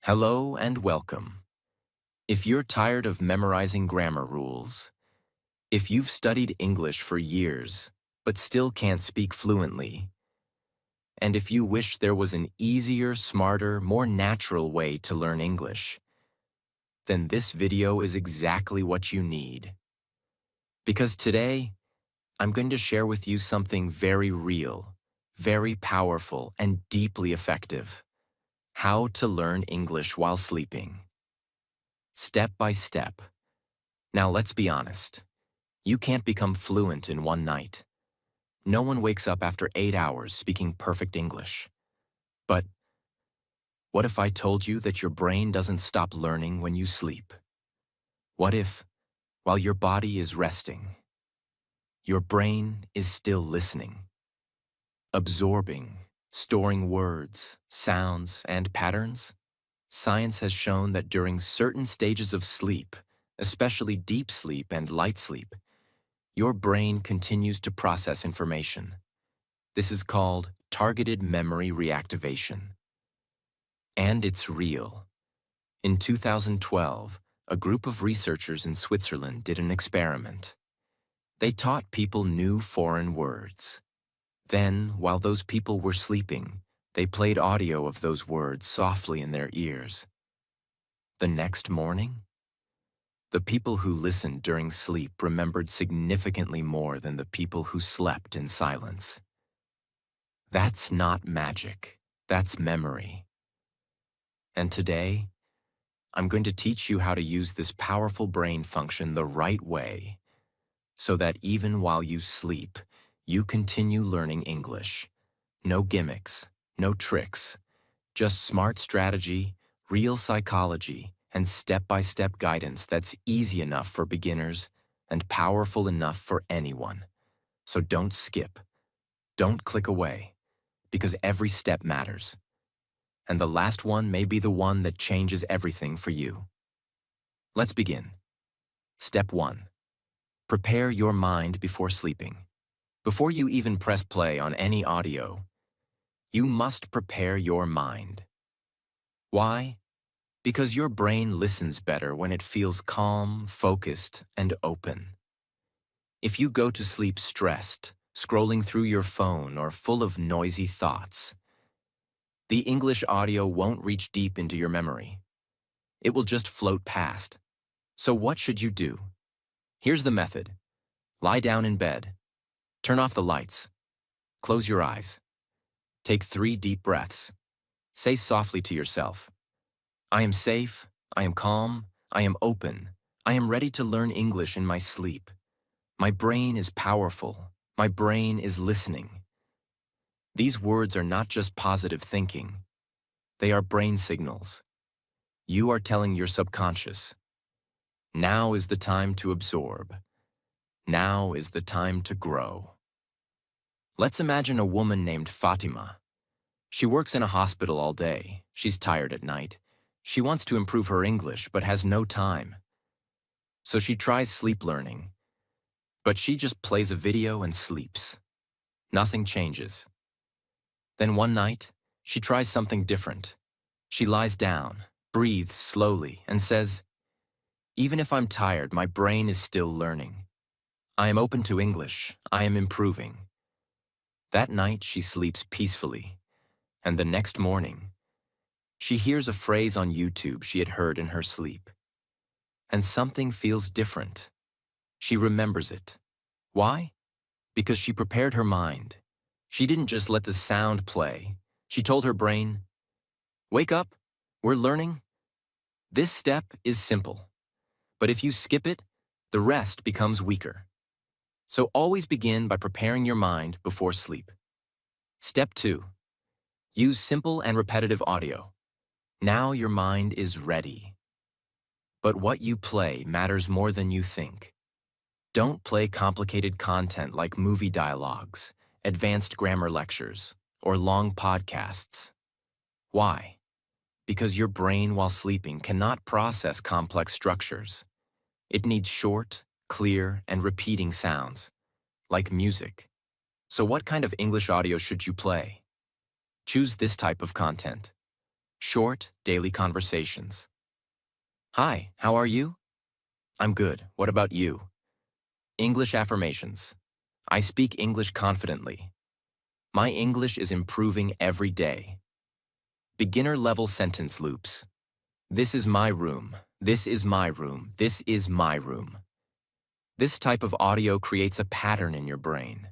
Hello and welcome. If you're tired of memorizing grammar rules, if you've studied English for years but still can't speak fluently, and if you wish there was an easier, smarter, more natural way to learn English, then this video is exactly what you need. Because today, I'm going to share with you something very real, very powerful, and deeply effective: how to learn English while sleeping. Step by step. Now let's be honest. You can't become fluent in one night. No one wakes up after 8 hours speaking perfect English. But what if I told you that your brain doesn't stop learning when you sleep? What if, while your body is resting, your brain is still listening, absorbing, storing words, sounds, and patterns? Science has shown that during certain stages of sleep, especially deep sleep and light sleep, your brain continues to process information. This is called targeted memory reactivation. And it's real. In 2012, a group of researchers in Switzerland did an experiment. They taught people new foreign words. Then, while those people were sleeping, they played audio of those words softly in their ears. The next morning, the people who listened during sleep remembered significantly more than the people who slept in silence. That's not magic. That's memory. And today, I'm going to teach you how to use this powerful brain function the right way so that even while you sleep, you continue learning English. No gimmicks, no tricks, just smart strategy, real psychology, and step-by-step guidance that's easy enough for beginners and powerful enough for anyone. So don't skip. Don't click away, because every step matters. And the last one may be the one that changes everything for you. Let's begin. Step 1. Prepare your mind before sleeping. Before you even press play on any audio, you must prepare your mind. Why? Because your brain listens better when it feels calm, focused, and open. If you go to sleep stressed, scrolling through your phone, or full of noisy thoughts, the English audio won't reach deep into your memory. It will just float past. So what should you do? Here's the method. Lie down in bed. Turn off the lights. Close your eyes. Take 3 deep breaths. Say softly to yourself, I am safe, I am calm, I am open, I am ready to learn English in my sleep. My brain is powerful. My brain is listening. These words are not just positive thinking. They are brain signals. You are telling your subconscious, now is the time to absorb. Now is the time to grow. Let's imagine a woman named Fatima. She works in a hospital all day. She's tired at night. She wants to improve her English but has no time. So she tries sleep learning. But she just plays a video and sleeps. Nothing changes. Then one night, she tries something different. She lies down, breathes slowly, and says, even if I'm tired, my brain is still learning. I am open to English. I am improving. That night, she sleeps peacefully. And the next morning, she hears a phrase on YouTube she had heard in her sleep. And something feels different. She remembers it. Why? Because she prepared her mind. She didn't just let the sound play. She told her brain, wake up, we're learning. This step is simple. But if you skip it, the rest becomes weaker. So always begin by preparing your mind before sleep. Step 2. Use simple and repetitive audio. Now your mind is ready. But what you play matters more than you think. Don't play complicated content like movie dialogues, advanced grammar lectures, or long podcasts. Why? Because your brain while sleeping cannot process complex structures. It needs short, clear, and repeating sounds, like music. So what kind of English audio should you play? Choose this type of content. Short, daily conversations. Hi, how are you? I'm good. What about you? English affirmations. I speak English confidently. My English is improving every day. Beginner-level sentence loops. This is my room. This is my room. This is my room. This type of audio creates a pattern in your brain.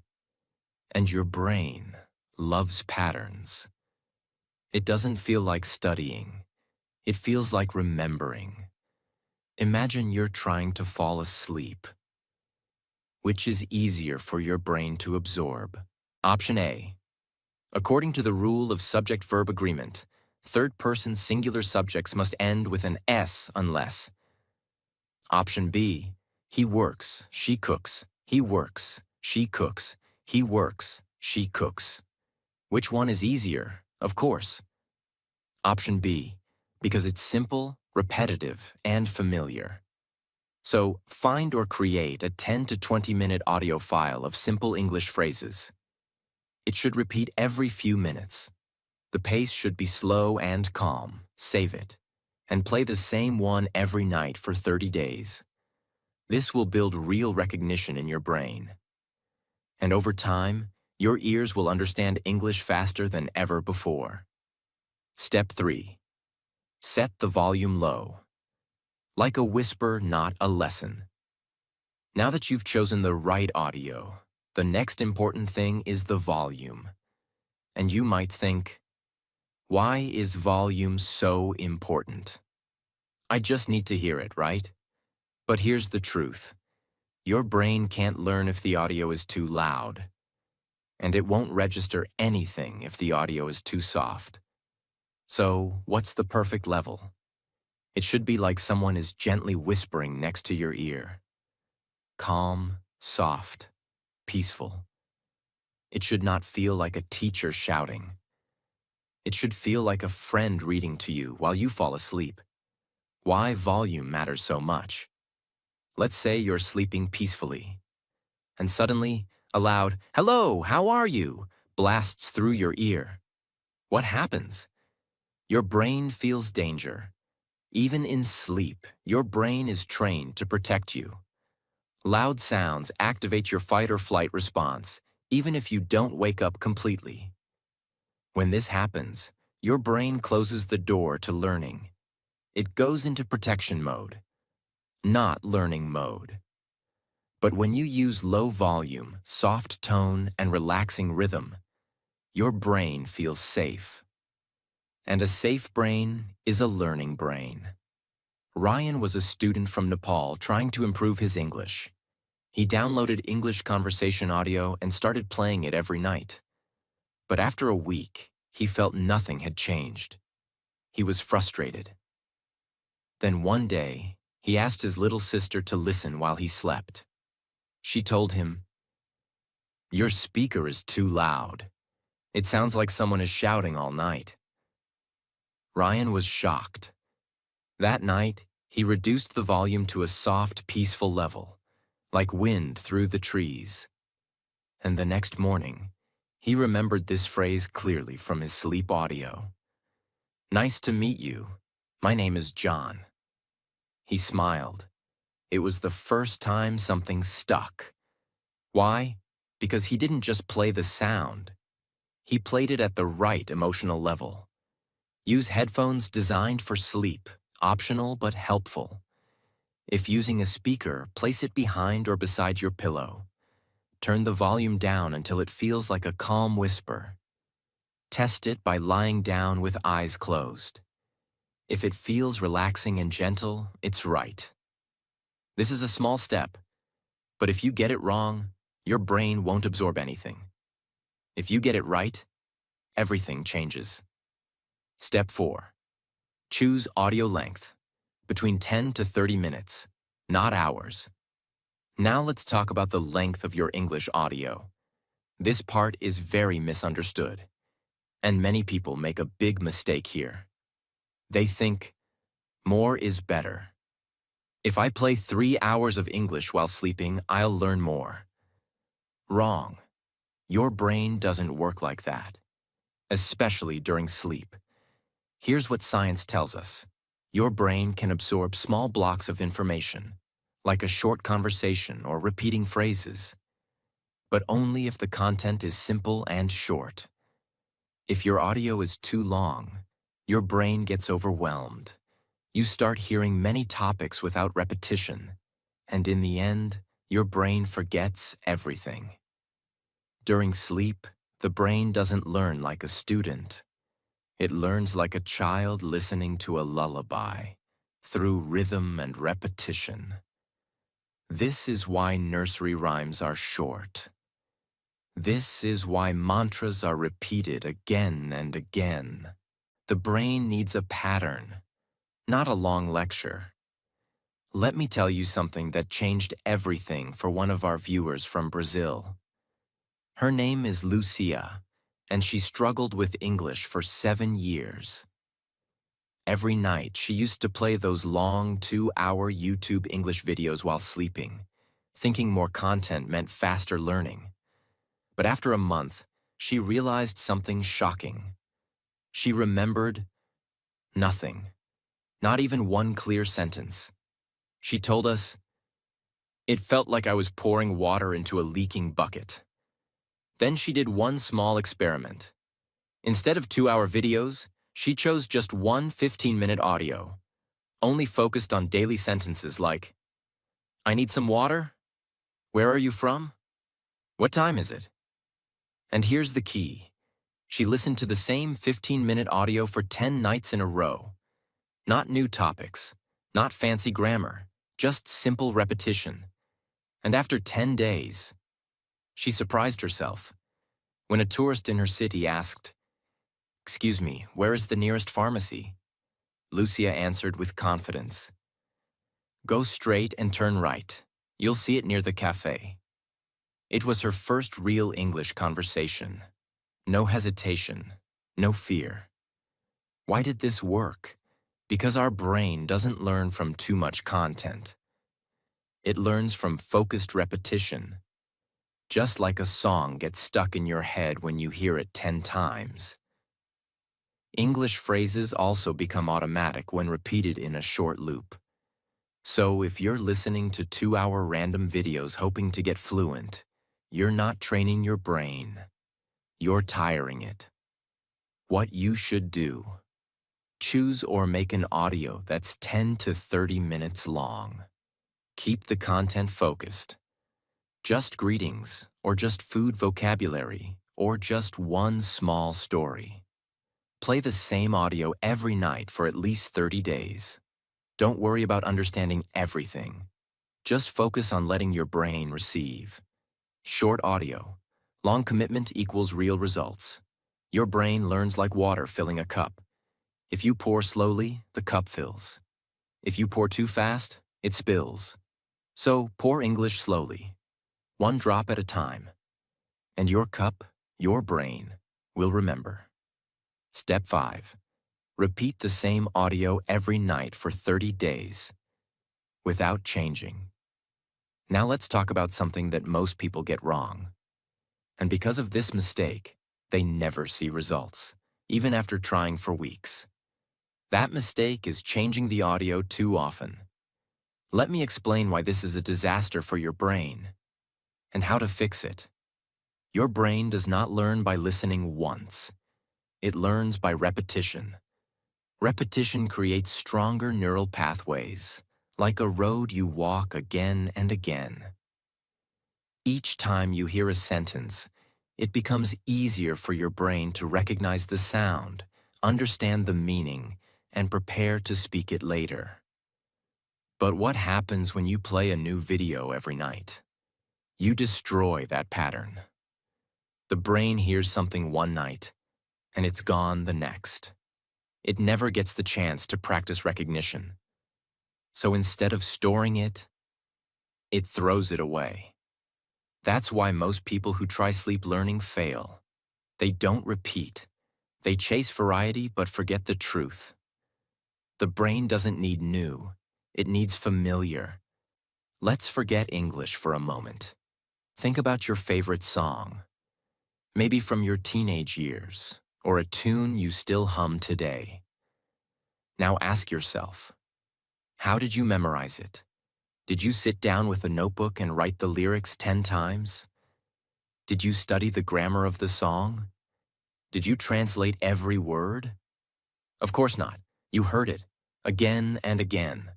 And your brain loves patterns. It doesn't feel like studying. It feels like remembering. Imagine you're trying to fall asleep. Which is easier for your brain to absorb? Option A. According to the rule of subject-verb agreement, third-person singular subjects must end with an S unless. Option B. He works, she cooks. He works, she cooks. He works, she cooks. Which one is easier? Of course. Option B. Because it's simple, repetitive, and familiar. So, find or create a 10 to 20-minute audio file of simple English phrases. It should repeat every few minutes. The pace should be slow and calm. Save it. And play the same one every night for 30 days. This will build real recognition in your brain. And over time, your ears will understand English faster than ever before. Step 3. Set the volume low. Like a whisper, not a lesson. Now that you've chosen the right audio, the next important thing is the volume. And you might think, why is volume so important? I just need to hear it, right? But here's the truth. Your brain can't learn if the audio is too loud. And it won't register anything if the audio is too soft. So, what's the perfect level? It should be like someone is gently whispering next to your ear. Calm, soft, peaceful. It should not feel like a teacher shouting. It should feel like a friend reading to you while you fall asleep. Why volume matters so much? Let's say you're sleeping peacefully, and suddenly, a loud, "Hello, how are you?" blasts through your ear. What happens? Your brain feels danger. Even in sleep, your brain is trained to protect you. Loud sounds activate your fight or flight response, even if you don't wake up completely. When this happens, your brain closes the door to learning. It goes into protection mode, not learning mode. But when you use low volume, soft tone, and relaxing rhythm, your brain feels safe. And a safe brain is a learning brain. Ryan was a student from Nepal trying to improve his English. He downloaded English conversation audio and started playing it every night. But after a week, he felt nothing had changed. He was frustrated. Then one day, he asked his little sister to listen while he slept. She told him, "Your speaker is too loud. It sounds like someone is shouting all night." Ryan was shocked. That night, he reduced the volume to a soft, peaceful level, like wind through the trees. And the next morning, he remembered this phrase clearly from his sleep audio. "Nice to meet you. My name is John." He smiled. It was the first time something stuck. Why? Because he didn't just play the sound. He played it at the right emotional level. Use headphones designed for sleep, optional but helpful. If using a speaker, place it behind or beside your pillow. Turn the volume down until it feels like a calm whisper. Test it by lying down with eyes closed. If it feels relaxing and gentle, it's right. This is a small step, but if you get it wrong, your brain won't absorb anything. If you get it right, everything changes. Step 4. Choose audio length, between 10 to 30 minutes, not hours. Now let's talk about the length of your English audio. This part is very misunderstood, and many people make a big mistake here. They think, more is better. If I play 3 hours of English while sleeping, I'll learn more. Wrong. Your brain doesn't work like that, especially during sleep. Here's what science tells us. Your brain can absorb small blocks of information, like a short conversation or repeating phrases, but only if the content is simple and short. If your audio is too long, your brain gets overwhelmed. You start hearing many topics without repetition, and in the end, your brain forgets everything. During sleep, the brain doesn't learn like a student. It learns like a child listening to a lullaby, through rhythm and repetition. This is why nursery rhymes are short. This is why mantras are repeated again and again. The brain needs a pattern, not a long lecture. Let me tell you something that changed everything for one of our viewers from Brazil. Her name is Lucia, and she struggled with English for 7 years. Every night, she used to play those long 2-hour YouTube English videos while sleeping, thinking more content meant faster learning. But after a month, she realized something shocking. She remembered nothing, not even one clear sentence. She told us, "It felt like I was pouring water into a leaking bucket." Then she did one small experiment. Instead of 2-hour videos, she chose just one 15-minute audio, only focused on daily sentences like, "I need some water? Where are you from? What time is it?" And here's the key. She listened to the same 15-minute audio for 10 nights in a row. Not new topics, not fancy grammar, just simple repetition. And after 10 days, she surprised herself. When a tourist in her city asked, "Excuse me, where is the nearest pharmacy?" Lucia answered with confidence, "Go straight and turn right. You'll see it near the cafe." It was her first real English conversation. No hesitation, no fear. Why did this work? Because our brain doesn't learn from too much content. It learns from focused repetition. Just like a song gets stuck in your head when you hear it 10 times. English phrases also become automatic when repeated in a short loop. So if you're listening to 2-hour random videos hoping to get fluent, you're not training your brain. You're tiring it. What you should do: choose or make an audio that's 10 to 30 minutes long. Keep the content focused. Just greetings, or just food vocabulary, or just one small story. Play the same audio every night for at least 30 days. Don't worry about understanding everything. Just focus on letting your brain receive. Short audio. Long commitment equals real results. Your brain learns like water filling a cup. If you pour slowly, the cup fills. If you pour too fast, it spills. So pour English slowly, one drop at a time. And your cup, your brain, will remember. Step 5. Repeat the same audio every night for 30 days, without changing. Now let's talk about something that most people get wrong. And because of this mistake, they never see results, even after trying for weeks. That mistake is changing the audio too often. Let me explain why this is a disaster for your brain and how to fix it. Your brain does not learn by listening once. It learns by repetition. Repetition creates stronger neural pathways, like a road you walk again and again. Each time you hear a sentence, it becomes easier for your brain to recognize the sound, understand the meaning, and prepare to speak it later. But what happens when you play a new video every night? You destroy that pattern. The brain hears something one night, and it's gone the next. It never gets the chance to practice recognition. So instead of storing it, it throws it away. That's why most people who try sleep learning fail. They don't repeat. They chase variety but forget the truth. The brain doesn't need new. It needs familiar. Let's forget English for a moment. Think about your favorite song. Maybe from your teenage years, or a tune you still hum today. Now ask yourself, how did you memorize it? Did you sit down with a notebook and write the lyrics 10 times? Did you study the grammar of the song? Did you translate every word? Of course not. You heard it again and again.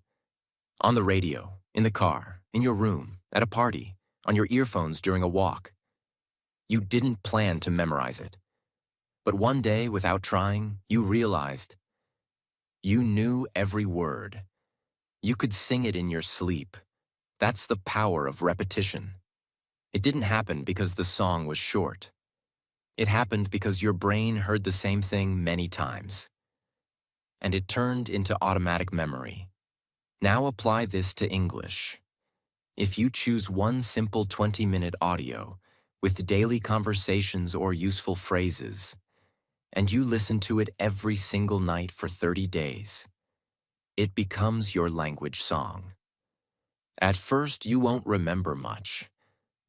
On the radio, in the car, in your room, at a party, on your earphones during a walk. You didn't plan to memorize it. But one day, without trying, you realized you knew every word. You could sing it in your sleep. That's the power of repetition. It didn't happen because the song was short. It happened because your brain heard the same thing many times. And it turned into automatic memory. Now apply this to English. If you choose one simple 20-minute audio with daily conversations or useful phrases, and you listen to it every single night for 30 days, it becomes your language song. At first, you won't remember much,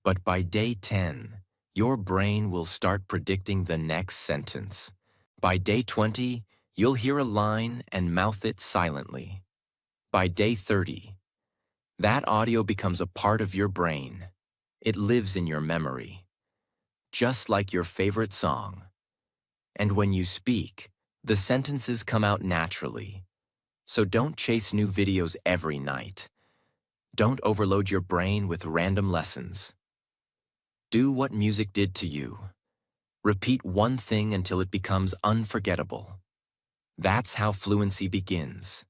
but by day 10, your brain will start predicting the next sentence. By day 20, you'll hear a line and mouth it silently. By day 30, that audio becomes a part of your brain. It lives in your memory, just like your favorite song. And when you speak, the sentences come out naturally. So don't chase new videos every night. Don't overload your brain with random lessons. Do what music did to you. Repeat one thing until it becomes unforgettable. That's how fluency begins.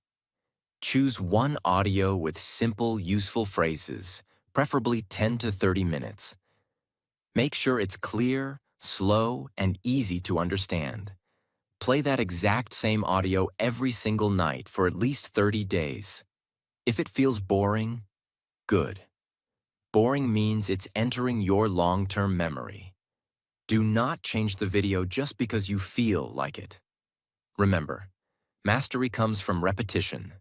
Choose one audio with simple, useful phrases, preferably 10 to 30 minutes. Make sure it's clear, slow, and easy to understand. Play that exact same audio every single night for at least 30 days. If it feels boring, good. Boring means it's entering your long-term memory. Do not change the video just because you feel like it. Remember, mastery comes from repetition,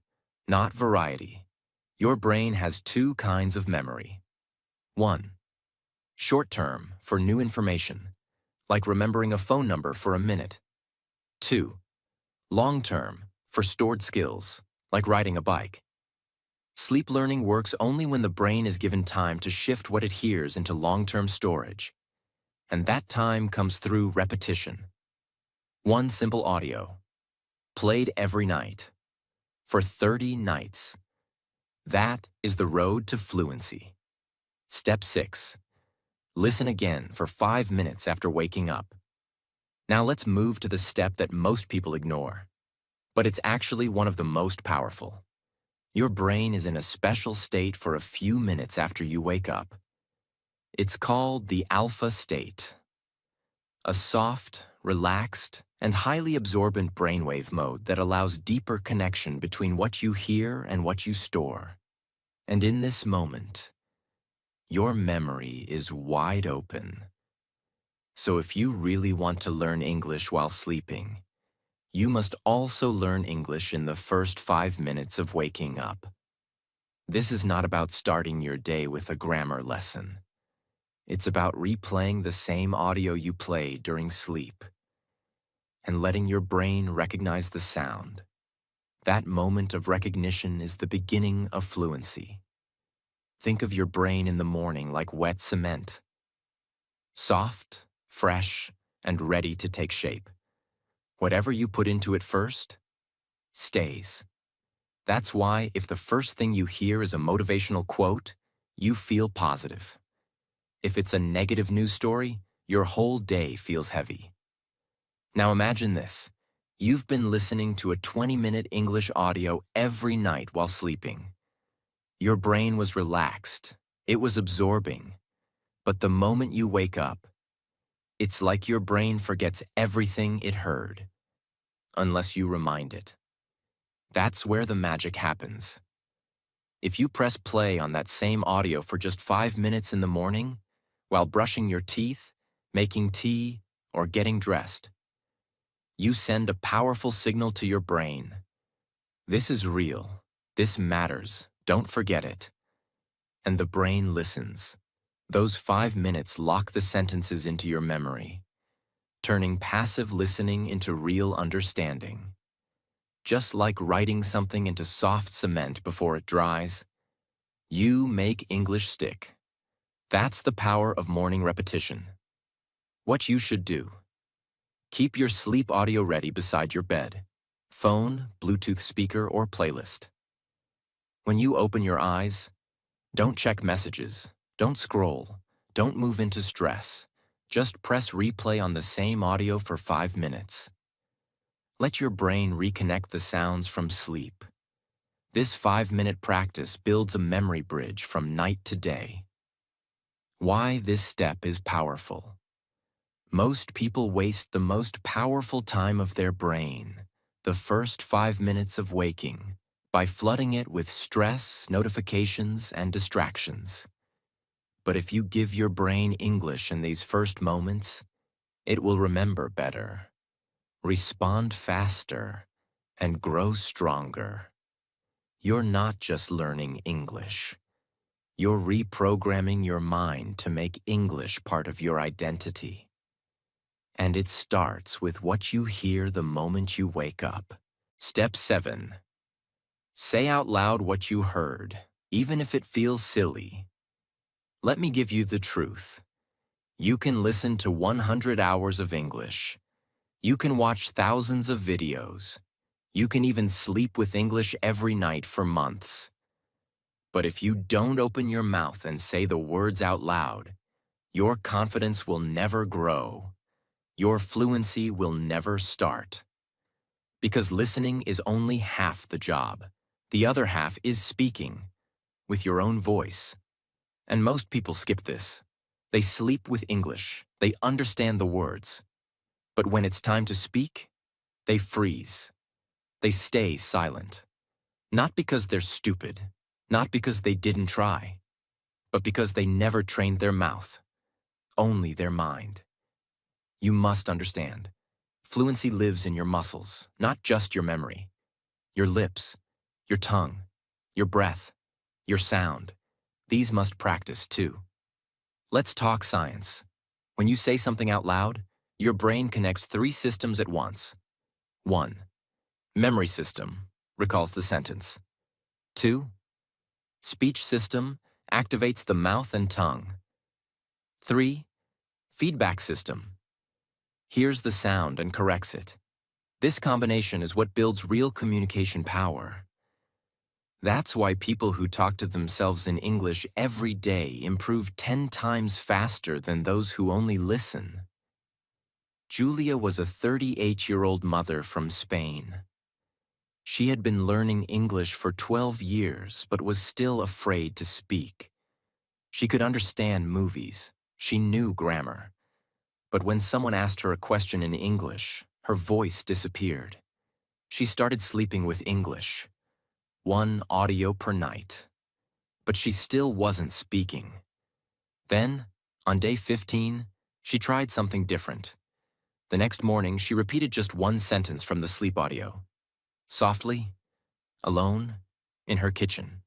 not variety. Your brain has two kinds of memory. 1. Short-term, for new information, like remembering a phone number for a minute. 2. Long-term, for stored skills, like riding a bike. Sleep learning works only when the brain is given time to shift what it hears into long-term storage. And that time comes through repetition. One simple audio, played every night, for 30 nights. That is the road to fluency. Step 6. Listen again for 5 minutes after waking up. Now let's move to the step that most people ignore, but it's actually one of the most powerful. Your brain is in a special state for a few minutes after you wake up. It's called the alpha state. A soft, relaxed, and highly absorbent brainwave mode that allows deeper connection between what you hear and what you store. And in this moment, your memory is wide open. So if you really want to learn English while sleeping, you must also learn English in the first 5 minutes of waking up. This is not about starting your day with a grammar lesson. It's about replaying the same audio you play during sleep and letting your brain recognize the sound. That moment of recognition is the beginning of fluency. Think of your brain in the morning like wet cement. Soft, fresh, and ready to take shape. Whatever you put into it first, stays. That's why if the first thing you hear is a motivational quote, you feel positive. If it's a negative news story, your whole day feels heavy. Now imagine this. You've been listening to a 20-minute English audio every night while sleeping. Your brain was relaxed. It was absorbing. But the moment you wake up, it's like your brain forgets everything it heard, unless you remind it. That's where the magic happens. If you press play on that same audio for just 5 minutes in the morning, while brushing your teeth, making tea, or getting dressed, you send a powerful signal to your brain. This is real. This matters. Don't forget it. And the brain listens. Those 5 minutes lock the sentences into your memory, turning passive listening into real understanding. just like writing something into soft cement before it dries. You make English stick. That's the power of morning repetition. What you should do: keep your sleep audio ready beside your bed. Phone, Bluetooth speaker, or playlist. When you open your eyes, don't check messages, don't scroll, don't move into stress. Just press replay on the same audio for 5 minutes. Let your brain reconnect the sounds from sleep. This 5-minute practice builds a memory bridge from night to day. Why this step is powerful. Most people waste the most powerful time of their brain, the first 5 minutes of waking, by flooding it with stress, notifications, and distractions. But if you give your brain English in these first moments, it will remember better, respond faster, and grow stronger. You're not just learning English. You're reprogramming your mind to make English part of your identity. And it starts with what you hear the moment you wake up. Step 7. Say out loud what you heard, even if it feels silly. Let me give you the truth. You can listen to 100 hours of English. You can watch thousands of videos. You can even sleep with English every night for months. But if you don't open your mouth and say the words out loud, your confidence will never grow. Your fluency will never start. Because listening is only half the job. The other half is speaking, with your own voice. And most people skip this. They sleep with English. They understand the words. But when it's time to speak, they freeze. They stay silent. Not because they're stupid, not because they didn't try, but because they never trained their mouth, only their mind. You must understand. Fluency lives in your muscles, not just your memory. Your lips, your tongue, your breath, your sound. These must practice too. Let's talk science. When you say something out loud, your brain connects 3 systems at once. 1. Memory system recalls the sentence. 2. Speech system activates the mouth and tongue. 3. Feedback system hears the sound and corrects it. This combination is what builds real communication power. That's why people who talk to themselves in English every day improve 10 times faster than those who only listen. Julia was a 38-year-old mother from Spain. She had been learning English for 12 years, but was still afraid to speak. She could understand movies. She knew grammar. But when someone asked her a question in English, her voice disappeared. She started sleeping with English, 1 audio per night. But she still wasn't speaking. Then, on day 15, she tried something different. The next morning, she repeated just 1 sentence from the sleep audio. Softly, alone, in her kitchen.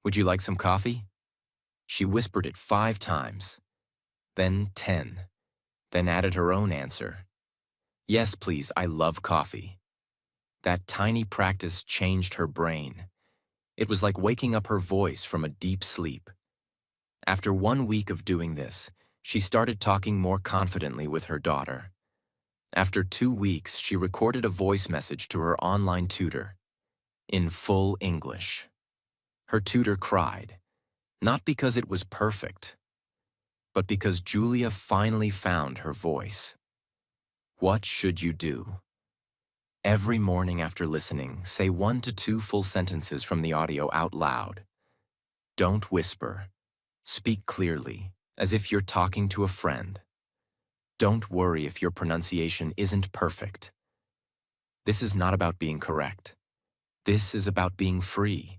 Would you like some coffee? She whispered it 5 times, then 10, then added her own answer. Yes, please, I love coffee. That tiny practice changed her brain. It was like waking up her voice from a deep sleep. After 1 week of doing this, she started talking more confidently with her daughter. After 2 weeks, she recorded a voice message to her online tutor, in full English. Her tutor cried, not because it was perfect, but because Julia finally found her voice. What should you do? Every morning after listening, say 1 to 2 full sentences from the audio out loud. Don't whisper. Speak clearly, as if you're talking to a friend. Don't worry if your pronunciation isn't perfect. This is not about being correct. This is about being free.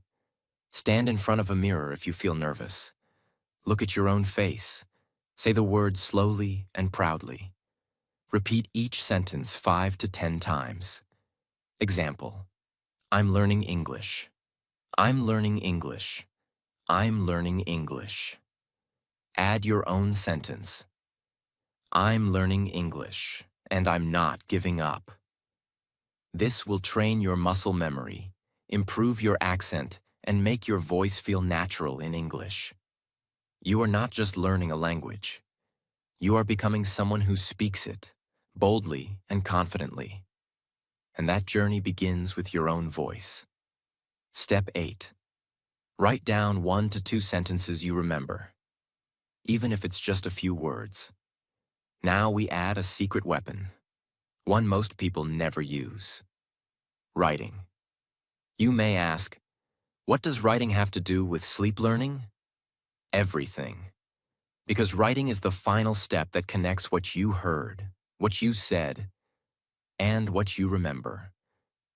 Stand in front of a mirror if you feel nervous. Look at your own face. Say the words slowly and proudly. Repeat each sentence 5 to 10 times. Example: I'm learning English. I'm learning English. I'm learning English. Add your own sentence. I'm learning English, and I'm not giving up. This will train your muscle memory, improve your accent, and make your voice feel natural in English. You are not just learning a language. You are becoming someone who speaks it, boldly and confidently. And that journey begins with your own voice. Step 8. Write down 1 to 2 sentences you remember, even if it's just a few words. Now we add a secret weapon, one most people never use: writing. You may ask, what does writing have to do with sleep learning? Everything. Because writing is the final step that connects what you heard, what you said, and what you remember.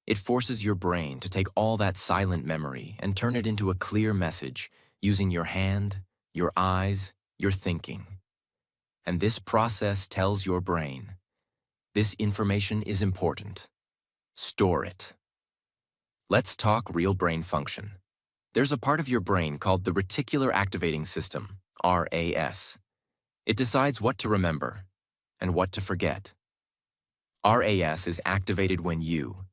It forces your brain to take all that silent memory and turn it into a clear message using your hand, your eyes, your thinking. And this process tells your brain, this information is important. Store it. Let's talk real brain function. There's a part of your brain called the reticular activating system, RAS. It decides what to remember and what to forget. RAS is activated when you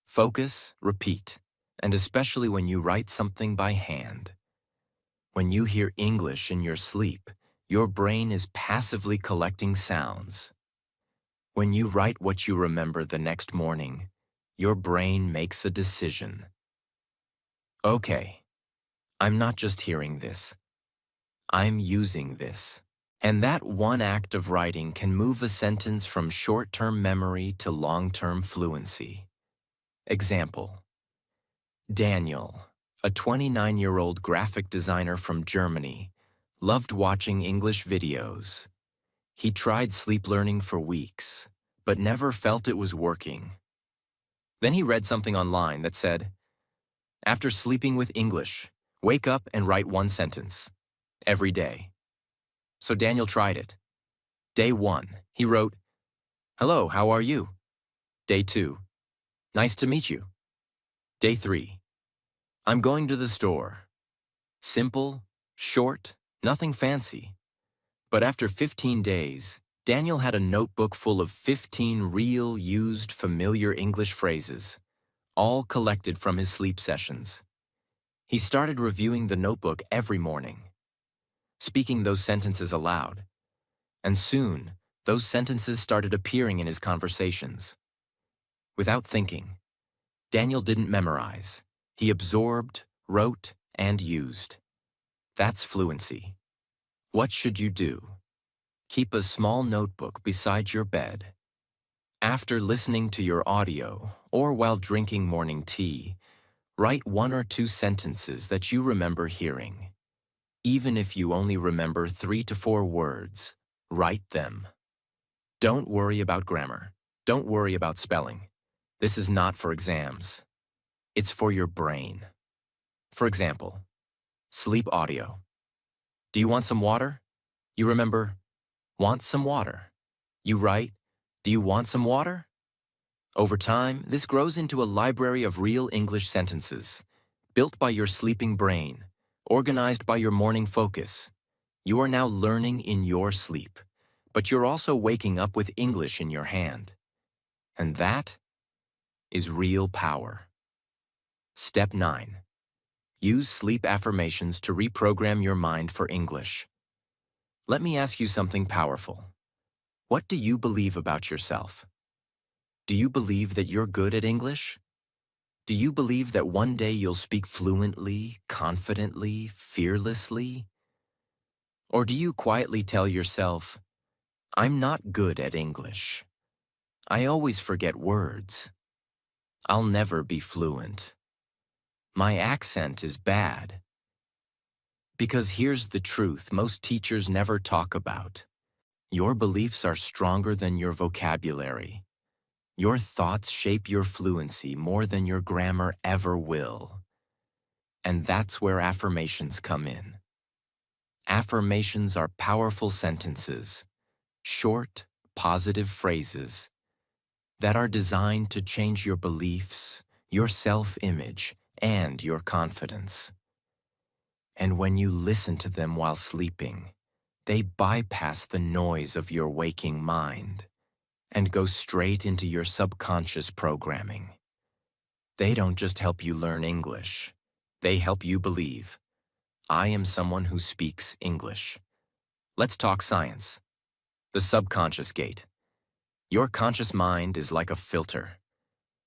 focus, repeat, and especially when you write something by hand. When you hear English in your sleep, your brain is passively collecting sounds. When you write what you remember the next morning, your brain makes a decision. Okay, I'm not just hearing this. I'm using this. And that one act of writing can move a sentence from short-term memory to long-term fluency. Example: Daniel, a 29-year-old graphic designer from Germany, loved watching English videos. He tried sleep learning for weeks, but never felt it was working. Then he read something online that said, after sleeping with English, wake up and write 1 sentence every day. So Daniel tried it. Day 1, he wrote, "Hello, how are you?" Day 2, "Nice to meet you." Day 3, "I'm going to the store." Simple, short, nothing fancy. But after 15 days, Daniel had a notebook full of 15 real, used, familiar English phrases, all collected from his sleep sessions. He started reviewing the notebook every morning, speaking those sentences aloud, and soon, those sentences started appearing in his conversations. Without thinking, Daniel didn't memorize. He absorbed, wrote, and used. That's fluency. What should you do? Keep a small notebook beside your bed. After listening to your audio, or while drinking morning tea, write 1 or 2 sentences that you remember hearing. Even if you only remember 3 to 4 words, write them. Don't worry about grammar. Don't worry about spelling. This is not for exams. It's for your brain. For example, sleep audio. Do you want some water? You remember, want some water. You write, do you want some water? Over time, this grows into a library of real English sentences, built by your sleeping brain, organized by your morning focus. You are now learning in your sleep, but you're also waking up with English in your hand. And that is real power. Step 9. Use sleep affirmations to reprogram your mind for English. Let me ask you something powerful. What do you believe about yourself? Do you believe that you're good at English? Do you believe that one day you'll speak fluently, confidently, fearlessly? Or do you quietly tell yourself, I'm not good at English. I always forget words. I'll never be fluent. My accent is bad. Because here's the truth most teachers never talk about. Your beliefs are stronger than your vocabulary. Your thoughts shape your fluency more than your grammar ever will. And that's where affirmations come in. Affirmations are powerful sentences, short, positive phrases that are designed to change your beliefs, your self-image, and your confidence. And when you listen to them while sleeping, they bypass the noise of your waking mind and go straight into your subconscious programming. They don't just help you learn English. They help you believe, I am someone who speaks English. Let's talk science. The subconscious gate. Your conscious mind is like a filter.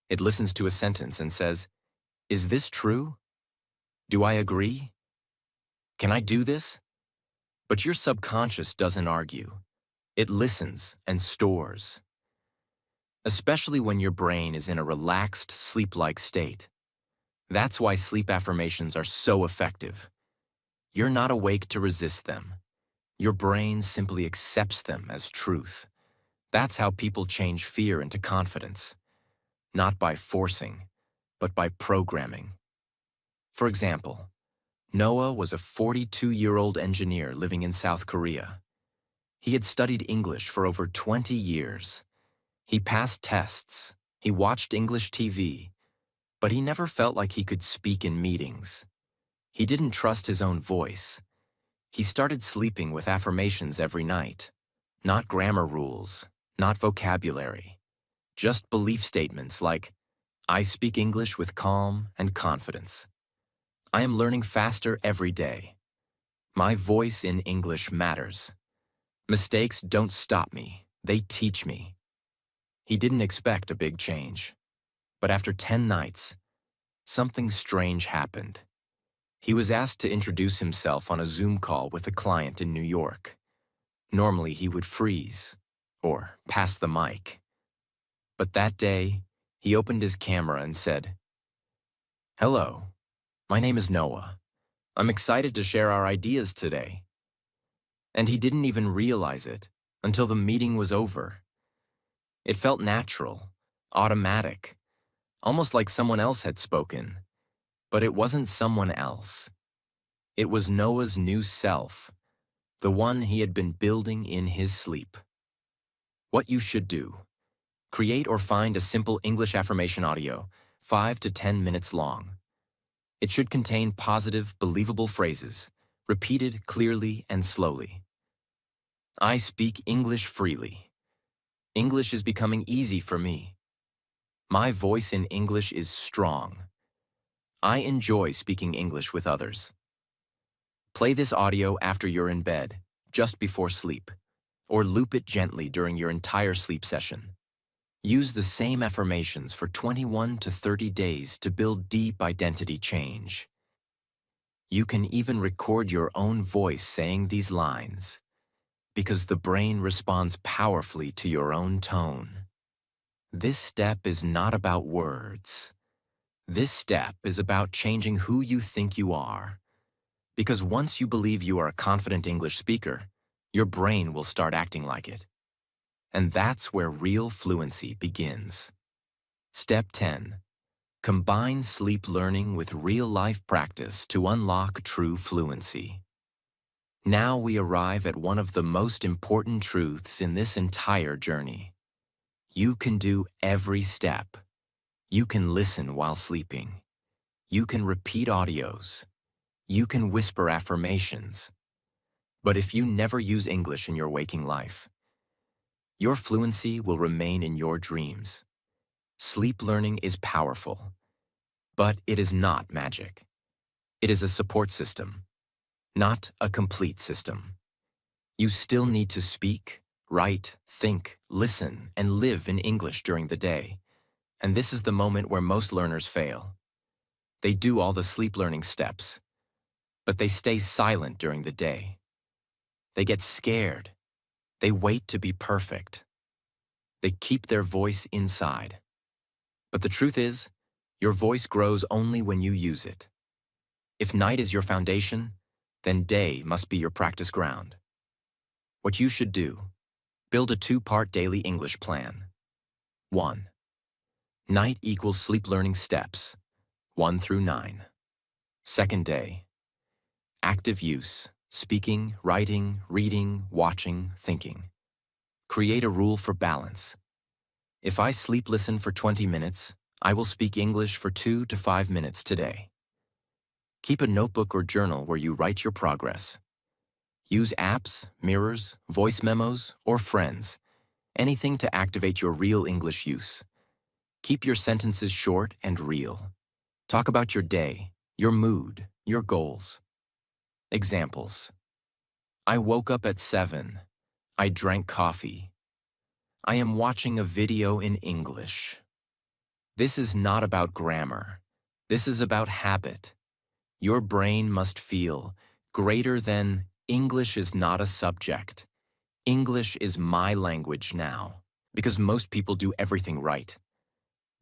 It listens to a sentence and says, is this true? Do I agree? Can I do this? But your subconscious doesn't argue. It listens and stores. Especially when your brain is in a relaxed, sleep-like state. That's why sleep affirmations are so effective. You're not awake to resist them. Your brain simply accepts them as truth. That's how people change fear into confidence. Not by forcing, but by programming. For example, Noah was a 42-year-old engineer living in South Korea. He had studied English for over 20 years. He passed tests, he watched English TV, but he never felt like he could speak in meetings. He didn't trust his own voice. He started sleeping with affirmations every night. Not grammar rules, not vocabulary, just belief statements like, I speak English with calm and confidence. I am learning faster every day. My voice in English matters. Mistakes don't stop me, they teach me. He didn't expect a big change. But after 10 nights, something strange happened. He was asked to introduce himself on a Zoom call with a client in New York. Normally he would freeze or pass the mic. But that day, he opened his camera and said, hello, my name is Noah. I'm excited to share our ideas today. And he didn't even realize it until the meeting was over. It felt natural, automatic, almost like someone else had spoken. But it wasn't someone else. It was Noah's new self, the one he had been building in his sleep. What you should do: create or find a simple English affirmation audio, 5 to 10 minutes long. It should contain positive, believable phrases, repeated clearly and slowly. I speak English freely. English is becoming easy for me. My voice in English is strong. I enjoy speaking English with others. Play this audio after you're in bed, just before sleep, or loop it gently during your entire sleep session. Use the same affirmations for 21 to 30 days to build deep identity change. You can even record your own voice saying these lines, because the brain responds powerfully to your own tone. This step is not about words. This step is about changing who you think you are. Because once you believe you are a confident English speaker, your brain will start acting like it. And that's where real fluency begins. Step 10. Combine sleep learning with real-life practice to unlock true fluency. Now we arrive at one of the most important truths in this entire journey. You can do every step. You can listen while sleeping. You can repeat audios. You can whisper affirmations. But if you never use English in your waking life, your fluency will remain in your dreams. Sleep learning is powerful, but it is not magic. It is a support system, not a complete system. You still need to speak, write, think, listen, and live in English during the day. And this is the moment where most learners fail. They do all the sleep learning steps, but they stay silent during the day. They get scared. They wait to be perfect. They keep their voice inside. But the truth is, your voice grows only when you use it. If night is your foundation, then day must be your practice ground. What you should do: build a 2-part daily English plan. 1. Night equals sleep learning steps, 1 through 9. Second day: active use, speaking, writing, reading, watching, thinking. Create a rule for balance. If I sleep listen for 20 minutes, I will speak English for 2 to 5 minutes today. Keep a notebook or journal where you write your progress. Use apps, mirrors, voice memos, or friends, Anything to activate your real English use. Keep your sentences short and real. Talk about your day, your mood, your goals. Examples. I woke up at 7. I drank coffee. I am watching a video in English. This is not about grammar. This is about habit. Your brain must feel greater than English is not a subject. English is my language now, because most people do everything right.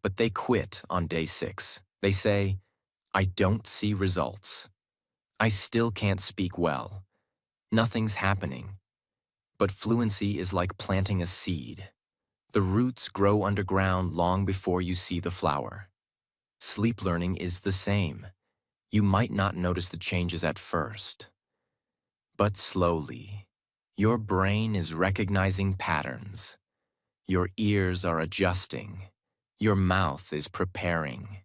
But they quit on day 6. They say, I don't see results. I still can't speak well. Nothing's happening. But fluency is like planting a seed. The roots grow underground long before you see the flower. Sleep learning is the same. You might not notice the changes at first. But slowly, your brain is recognizing patterns. Your ears are adjusting. Your mouth is preparing.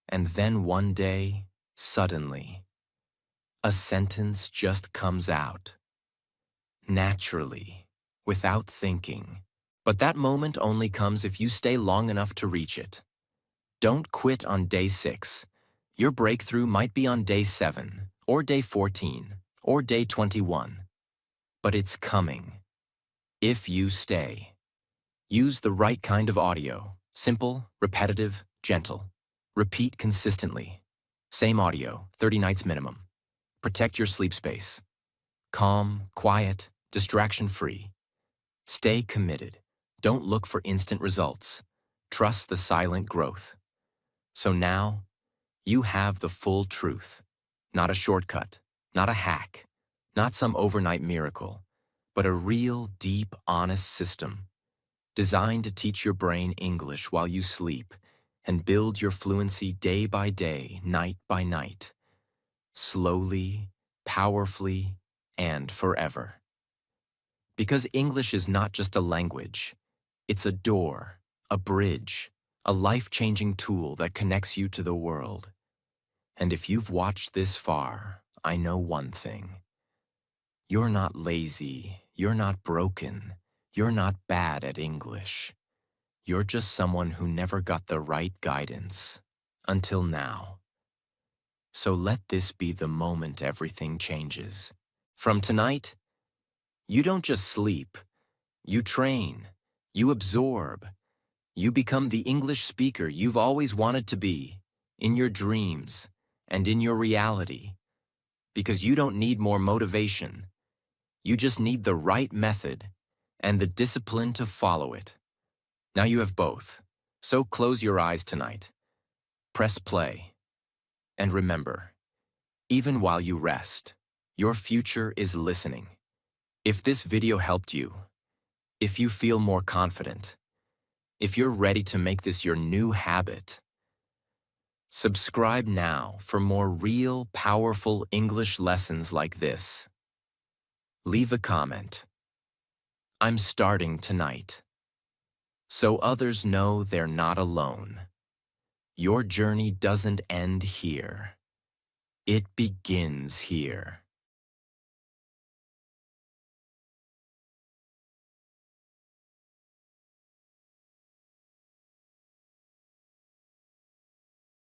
And then one day, suddenly, a sentence just comes out. Naturally, without thinking. But that moment only comes if you stay long enough to reach it. Don't quit on day 6. Your breakthrough might be on day 7, or day 14, or day 21. But it's coming. If you stay. Use the right kind of audio. Simple, repetitive, gentle. Repeat consistently. Same audio, 30 nights minimum. Protect your sleep space. Calm, quiet, distraction-free. Stay committed. Don't look for instant results. Trust the silent growth. So now, you have the full truth. Not a shortcut, not a hack, not some overnight miracle, but a real, deep, honest system designed to teach your brain English while you sleep and build your fluency day by day, night by night, slowly, powerfully, and forever. Because English is not just a language, it's a door, a bridge, a life-changing tool that connects you to the world. And if you've watched this far, I know one thing. You're not lazy, you're not broken, you're not bad at English. You're just someone who never got the right guidance, until now. So let this be the moment everything changes. From tonight, you don't just sleep, you train, you absorb, you become the English speaker you've always wanted to be, in your dreams and in your reality. Because you don't need more motivation. You just need the right method and the discipline to follow it. Now you have both, so close your eyes tonight. Press play. And remember, even while you rest, your future is listening. If this video helped you, if you feel more confident, if you're ready to make this your new habit, subscribe now for more real, powerful English lessons like this. Leave a comment. I'm starting tonight. So others know they're not alone. Your journey doesn't end here. It begins here.